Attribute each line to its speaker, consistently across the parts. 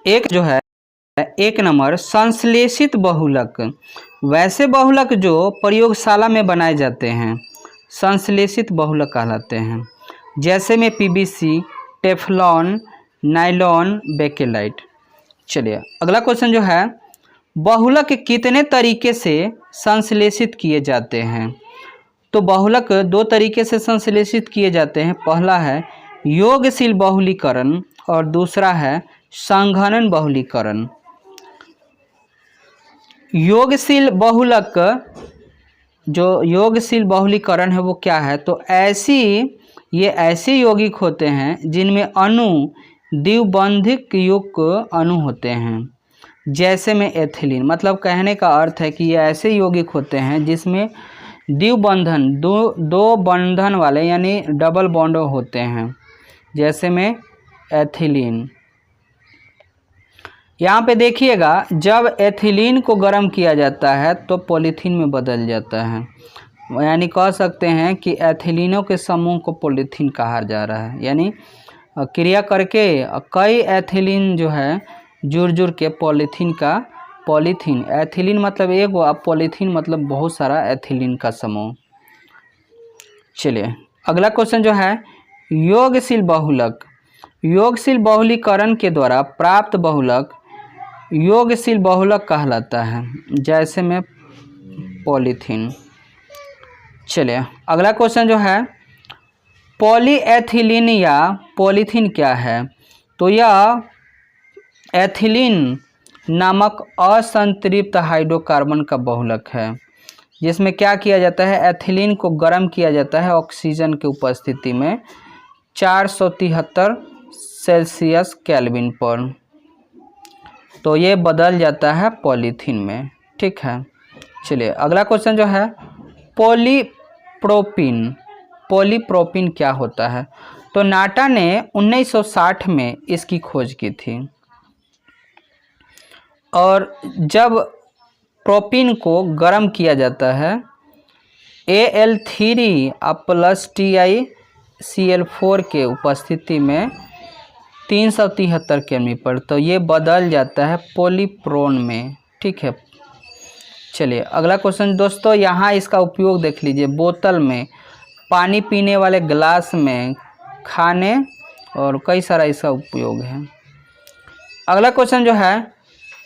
Speaker 1: एक जो है 1 नंबर संश्लेषित बहुलक। वैसे बहुलक जो प्रयोगशाला में बनाए जाते हैं संश्लेषित बहुलक कहलाते हैं, जैसे में पीवीसी, टेफ्लॉन, नायलॉन, बेकेलाइट। चलिए अगला क्वेश्चन जो है, बहुलक कितने तरीके से संश्लेषित किए जाते हैं? तो बहुलक 2 तरीके से संश्लेषित किए जाते हैं। पहला है योगशील बहुलीकरण और दूसरा है संघनन बहुलीकरण। योगशील बहुलक, जो योगशील बहुलीकरण है वो क्या है? तो ये ऐसे यौगिक होते हैं जिनमें अणु द्विबंधिक युक्त अणु होते हैं, जैसे में एथिलीन। मतलब कहने का अर्थ है कि ये ऐसे यौगिक होते हैं जिसमें द्विबंधन दो बंधन वाले यानी डबल बॉन्ड होते हैं, जैसे में एथिलीन। यहाँ पे देखिएगा, जब एथिलीन को गर्म किया जाता है तो पॉलीथीन में बदल जाता है, यानी कह सकते हैं कि एथिलीनों के समूह को पॉलीथीन कहा जा रहा है। यानी क्रिया करके कई एथिलीन जो है जुड़ के पॉलीथीन, एथिलीन मतलब एक, अब पॉलीथीन मतलब बहुत सारा एथिलीन का समूह। चलिए अगला क्वेश्चन जो है, योगशील बहुलक। योगशील बहुलीकरण के द्वारा प्राप्त बहुलक योगशील बहुलक कहलाता है, जैसे में पॉलीथीन। चलिए अगला क्वेश्चन जो है, पॉलीएथिलीन या पॉलीथीन क्या है? तो यह एथिलीन नामक असंतृप्त हाइड्रोकार्बन का बहुलक है, जिसमें क्या किया जाता है, एथिलीन को गर्म किया जाता है ऑक्सीजन की उपस्थिति में 473 सेल्सियस केल्विन पर, तो ये बदल जाता है पॉलीथीन में। ठीक है। चलिए अगला क्वेश्चन जो है, पॉलीप्रोपिन क्या होता है? तो नाटा ने 1960 में इसकी खोज की थी, और जब प्रोपिन को गर्म किया जाता है Al3 प्लस TiCl4 के उपस्थिति में 373 केल्विन पर, तो ये बदल जाता है पॉलीप्रोन में। ठीक है। चलिए अगला क्वेश्चन दोस्तों, यहाँ इसका उपयोग देख लीजिए, बोतल में, पानी पीने वाले ग्लास में, खाने और कई सारा इसका उपयोग है। अगला क्वेश्चन जो है,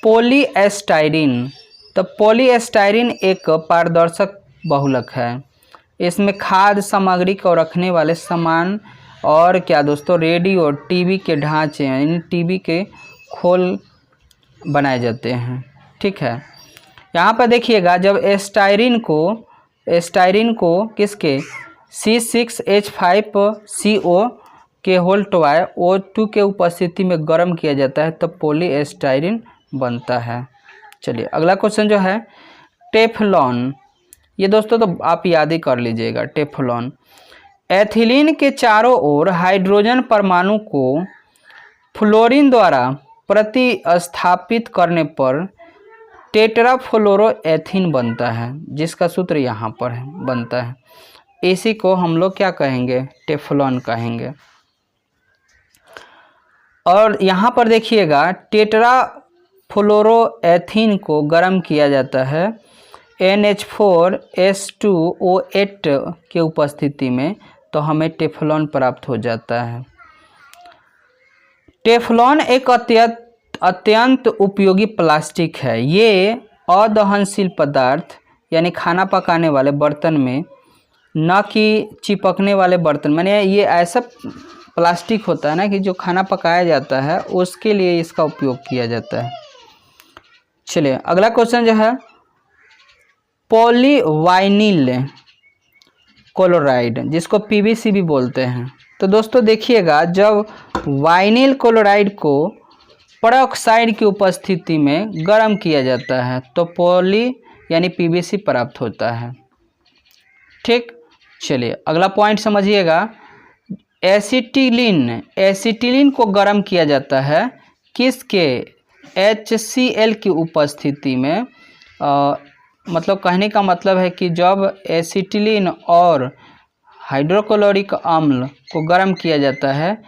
Speaker 1: पॉलीएस्टाइरीन। तो पॉलीएस्टाइरीन एक पारदर्शक बहुलक है। इसमें खाद्य सामग्री को रखने वाले सामान और क्या दोस्तों, रेडियो टीवी के ढांचे यानी टीवी के खोल बनाए जाते हैं। ठीक है। यहाँ पर देखिएगा, जब एस्टाइरिन को किसके C6H5CO के होल्टवाय O2 के उपस्थिति में गर्म किया जाता है तब तो पॉलीएस्टाइरिन बनता है। चलिए अगला क्वेश्चन जो है, टेफ्लॉन। ये दोस्तों तो आप याद ही कर लीजिएगा, टेफ्लॉन। एथिलीन के चारों ओर हाइड्रोजन परमाणु को फ्लोरीन द्वारा प्रतिस्थापित करने पर टेट्राफ्लोरोएथीन बनता है, जिसका सूत्र यहाँ पर बनता है। इसी को हम लोग क्या कहेंगे, टेफ्लॉन कहेंगे। और यहाँ पर देखिएगा, टेट्राफ्लोरोएथीन को गर्म किया जाता है NH4S2O8 के उपस्थिति में, तो हमें टेफ्लॉन प्राप्त हो जाता है। टेफ्लॉन एक अत्यंत उपयोगी प्लास्टिक है। ये अदहनशील पदार्थ यानी खाना पकाने वाले बर्तन में, न कि चिपकने वाले बर्तन, मैंने ये ऐसा प्लास्टिक होता है ना कि जो खाना पकाया जाता है उसके लिए इसका उपयोग किया जाता है। चलिए अगला क्वेश्चन जो है, पॉलीवाइनिल क्लोराइड, जिसको पीवीसी भी बोलते हैं। तो दोस्तों देखिएगा, जब वाइनिल क्लोराइड को पेरोक्साइड की उपस्थिति में गर्म किया जाता है तो पॉली यानी पीवीसी प्राप्त होता है। ठीक। चलिए अगला पॉइंट समझिएगा, एसिटिलीन को गर्म किया जाता है किसके, HCl की उपस्थिति में। मतलब कहने का मतलब है कि जब एसिटिलीन और हाइड्रोक्लोरिक अम्ल को गर्म किया जाता है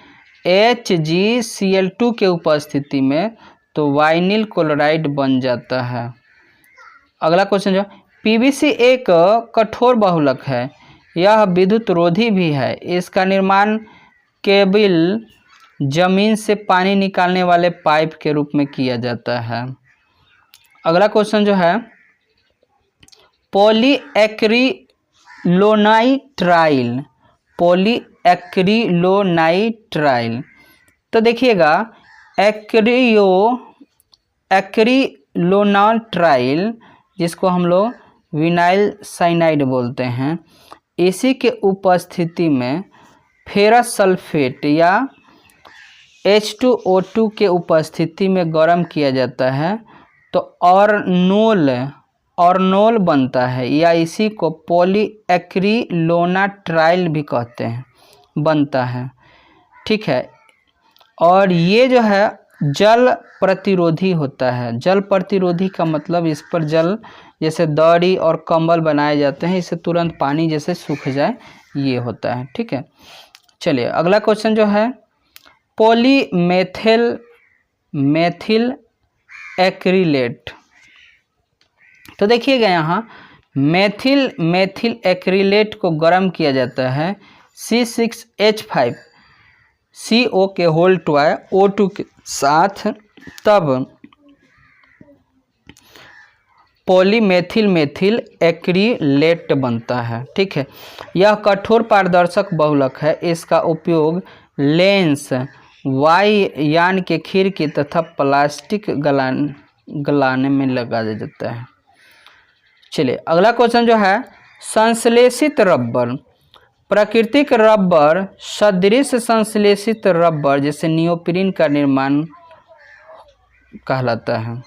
Speaker 1: HgCl2 के उपस्थिति में, तो वाइनिल क्लोराइड बन जाता है। अगला क्वेश्चन जो पीवीसी एक कठोर बहुलक है, यह विद्युत रोधी भी है। इसका निर्माण केबल जमीन से पानी निकालने वाले पाइप के रूप में किया जाता है। अगला क्वेश्चन जो है पॉलीएक्रिलोनाइट्राइल, पॉलीएक्रिलोनाइट्राइल। तो देखिएगा एक्रिलोनाइट्राइल जिसको हम लोग विनाइल साइनाइड बोलते हैं, इसी के उपस्थिति में फेरस सल्फेट या H2O2 के उपस्थिति में गर्म किया जाता है तो ऑर्नोल बनता है, या इसी को पॉलीएक्रिलोनाइट्राइल भी कहते हैं, बनता है। ठीक है, और ये जो है जल प्रतिरोधी होता है। जल प्रतिरोधी का मतलब इस पर जल जैसे दरी और कंबल बनाए जाते हैं, इससे तुरंत पानी जैसे सूख जाए, ये होता है। ठीक है, चलिए अगला क्वेश्चन जो है मेथिल एक्रिलेट। तो देखिएगा यहाँ मेथिल एक्रिलेट को गर्म किया जाता है C6H5CO के होल टॉय O2 के साथ, तब मेथिल एक्रिलेट बनता है। ठीक है, यह कठोर पारदर्शक बहुलक है। इसका उपयोग लेंस, वायुयान के खिड़की तथा प्लास्टिक गलाने में लगाया जाता है। चलिए अगला क्वेश्चन जो है संश्लेषित रबर। प्राकृतिक रबर सदृश संश्लेषित रबर जैसे नियोप्रीन का निर्माण कहलाता है।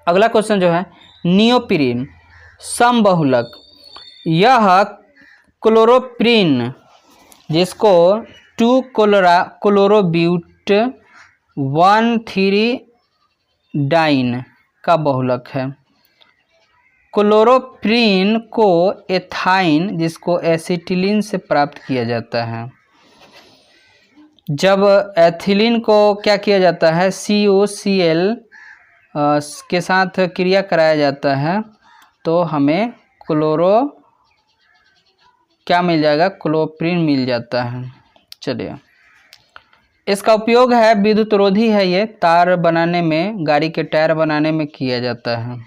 Speaker 1: अगला क्वेश्चन जो है नियोप्रीन समबहुलक। यह क्लोरोप्रीन जिसको 2-क्लोरोब्यूट 1,3-डाइन का बहुलक है। क्लोरोप्रीन को एथाइन जिसको एसिटिलीन से प्राप्त किया जाता है। जब एथिलीन को क्या किया जाता है, COCl के साथ क्रिया कराया जाता है तो हमें क्या मिल जाएगा, क्लोरोप्रीन मिल जाता है। चलिए इसका उपयोग है विद्युत रोधी है, ये तार बनाने में, गाड़ी के टायर बनाने में किया जाता है।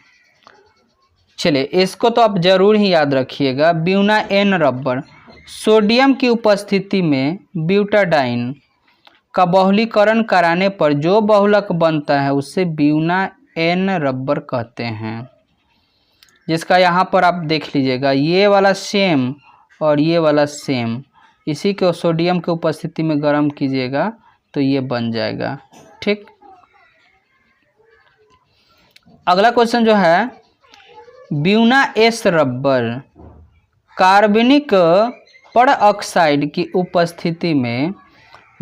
Speaker 1: चलिए इसको तो आप जरूर ही याद रखिएगा। ब्यूना एन रबर, सोडियम की उपस्थिति में ब्यूटाडाइन का बहुलीकरण कराने पर जो बहुलक बनता है उसे ब्यूना एन रबर कहते हैं। जिसका यहाँ पर आप देख लीजिएगा, ये वाला सेम और ये वाला सेम, इसी को सोडियम के उपस्थिति में गर्म कीजिएगा तो ये बन जाएगा। ठीक, अगला क्वेश्चन जो है ब्यूना एस रबर। कार्बनिक परऑक्साइड की उपस्थिति में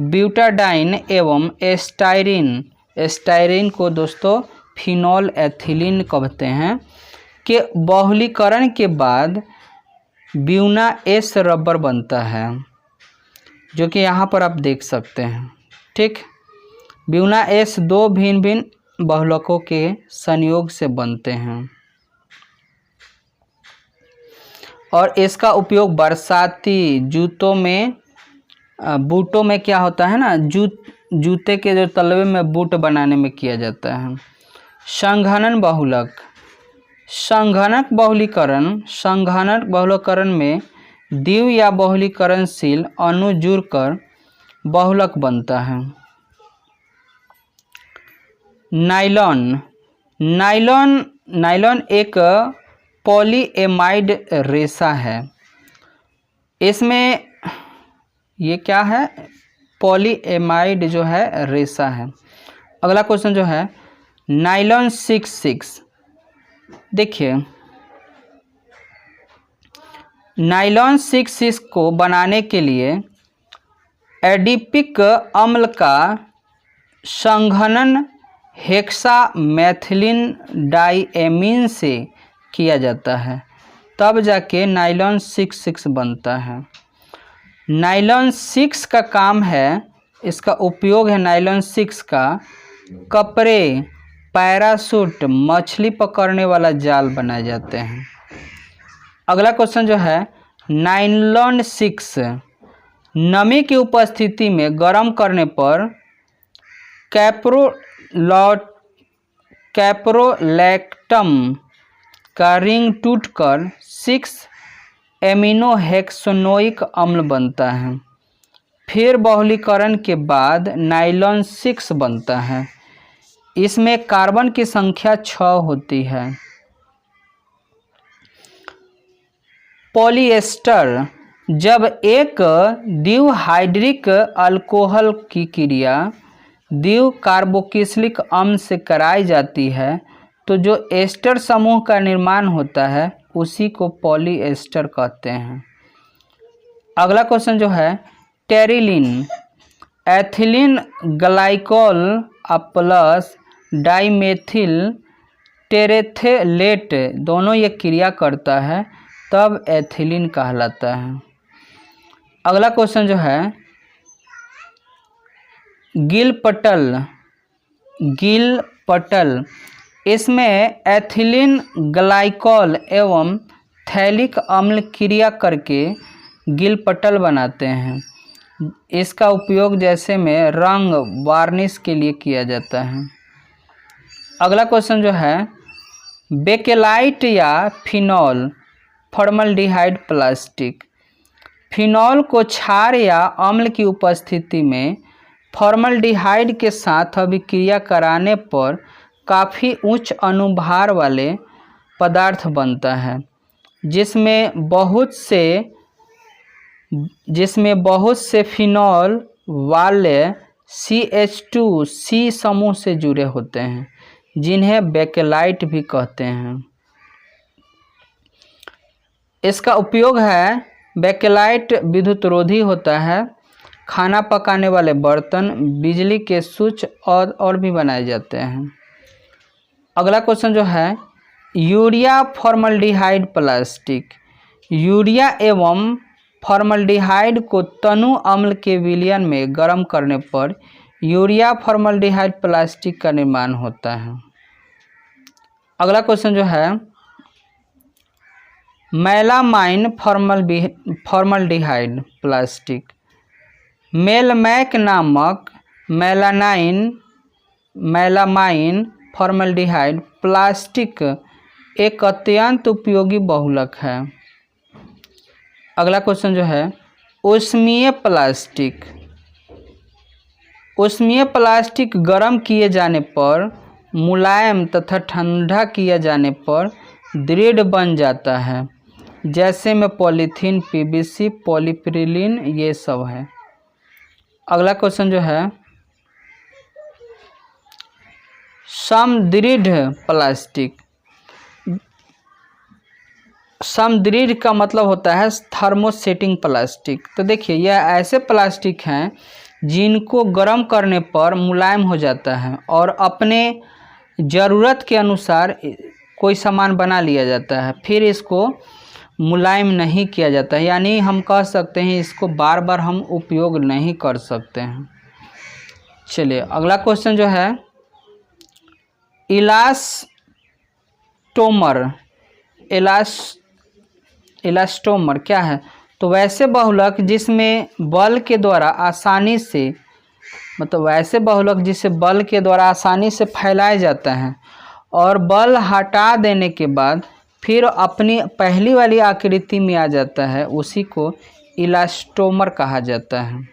Speaker 1: ब्यूटाडाइन एवं एस्टाइरिन को दोस्तों फिनॉल एथिलीन कहते हैं के बहुलीकरण के बाद ब्यूना एस रबर बनता है, जो कि यहाँ पर आप देख सकते हैं। ठीक, ब्यूना एस दो भिन्न भिन्न बहुलकों के संयोग से बनते हैं और इसका उपयोग बरसाती जूतों में, बूटों में क्या होता है ना, जूते के जो तलवे में बूट बनाने में किया जाता है। संघनन बहुलक। संघनक बहुलीकरण में द्विव या बहुलीकरणशील अणु जुड़कर बहुलक बनता है। नायलॉन एक पॉलीएमाइड रेशा है। इसमें ये क्या है, पॉलीएमाइड जो है रेशा है। अगला क्वेश्चन जो है नायलॉन 66। देखिए नायलॉन 66 को बनाने के लिए एडिपिक अम्ल का संघनन हेक्सामेथिलीन डाइएमीन से किया जाता है, तब जाके नायलॉन 66 बनता है। नायलॉन 6 का काम है इसका उपयोग है नायलॉन 6 का कपड़े, पैराशूट, मछली पकड़ने वाला जाल बनाए जाते हैं। अगला क्वेश्चन जो है नायलॉन 6 नमी की उपस्थिति में गर्म करने पर कैप्रोलैक्टम का रिंग टूटकर 6 एमिनो हेक्सोनोइक अम्ल बनता है। फिर बहुलीकरण के बाद नायलॉन 6 बनता है। इसमें कार्बन की संख्या 6 होती है। पॉलिएस्टर जब एक द्विहाइड्रिक अल्कोहल की क्रिया द्विकार्बोक्सिलिक अम्ल से कराई जाती है तो जो एस्टर समूह का निर्माण होता है उसी को पॉलिएस्टर कहते हैं। अगला क्वेश्चन जो है terylene, ethylene glycol plus dimethyl terephthalate दोनों ये क्रिया करता है तब एथिलीन कहलाता है। अगला क्वेश्चन जो है गिलपटल, इसमें एथिलीन ग्लाइकोल एवं थैलिक अम्ल क्रिया करके गिलपटल बनाते हैं। इसका उपयोग जैसे में रंग वार्निश के लिए किया जाता है। अगला क्वेश्चन जो है बेकेलाइट या फिनॉल फॉर्मल्डिहाइड प्लास्टिक, फिनॉल को क्षार या अम्ल की उपस्थिति में फॉर्मल्डिहाइड के साथ अभिक्रिया कराने पर काफ़ी उच्च अनुभार वाले पदार्थ बनता है जिसमें बहुत से फिनॉल वाले CH2C समूह से जुड़े होते हैं जिन्हें बेकेलाइट भी कहते हैं। इसका उपयोग है बेकेलाइट विद्युतरोधी होता है, खाना पकाने वाले बर्तन, बिजली के स्विच और भी बनाए जाते हैं। अगला क्वेश्चन जो है यूरिया फॉर्मल्डिहाइड प्लास्टिक, यूरिया एवं फॉर्मल्डिहाइड को तनु अम्ल के विलयन में गर्म करने पर यूरिया फॉर्मल्डिहाइड प्लास्टिक का निर्माण होता है। अगला क्वेश्चन जो है मेलामाइन फॉर्मल्डिहाइड प्लास्टिक, मेलमैक नामक मेलामाइन फॉर्मल्डिहाइड प्लास्टिक एक अत्यंत उपयोगी बहुलक है। अगला क्वेश्चन जो है ऊष्मीय प्लास्टिक गर्म किए जाने पर मुलायम तथा ठंडा किया जाने पर दृढ़ बन जाता है जैसे में पॉलीथीन, PVC, पॉलीप्रिलीन ये सब है। अगला क्वेश्चन जो है समदृढ़ प्लास्टिक, समदृढ़ का मतलब होता है थर्मोसेटिंग प्लास्टिक। तो देखिए यह ऐसे प्लास्टिक हैं जिनको गर्म करने पर मुलायम हो जाता है और अपने ज़रूरत के अनुसार कोई सामान बना लिया जाता है, फिर इसको मुलायम नहीं किया जाता है, यानी हम कह सकते हैं इसको बार बार हम उपयोग नहीं कर सकते हैं। चलिए अगला क्वेश्चन जो है इलास्टोमर क्या है? तो वैसे बहुलक जिसमें बल के द्वारा आसानी से वैसे बहुलक जिसे बल के द्वारा आसानी से फैलाया जाता है और बल हटा देने के बाद फिर अपनी पहली वाली आकृति में आ जाता है, उसी को इलास्टोमर कहा जाता है।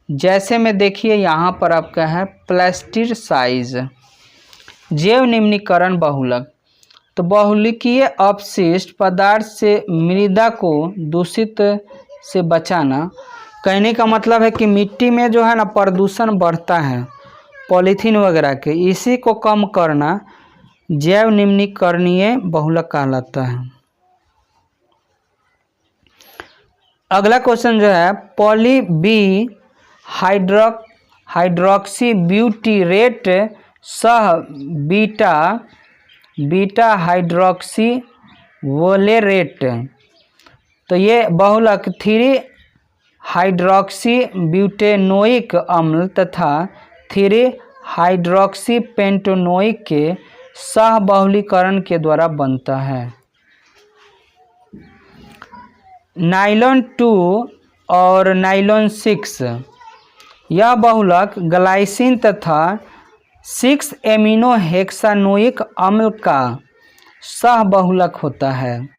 Speaker 1: जैसे में देखिए यहाँ पर आपका है प्लास्टिसाइज, जैव निम्नीकरण बहुलक। तो बहुलकीय अपशिष्ट पदार्थ से मृदा को दूषित से बचाना, कहने का मतलब है कि मिट्टी में जो है ना प्रदूषण बढ़ता है पॉलीथीन वगैरह के, इसी को कम करना जैव निम्नीकरणीय बहुलक कहलाता है। अगला क्वेश्चन जो है पॉली बी हाइड्रोक्सी ब्यूटीरेट सह बीटा हाइड्रोक्सी वोलेरेट। तो ये बहुलक 3 हाइड्रॉक्सी ब्यूटेनोइक अम्ल तथा 3 हाइड्रॉक्सी पेंटेनोइक के सहबहुलीकरण के द्वारा बनता है। नाइलॉन 2 और नाइलॉन 6 यह बहुलक ग्लाइसिन तथा 6 एमिनो हेक्सानोइक अम्ल का सहबहुलक होता है।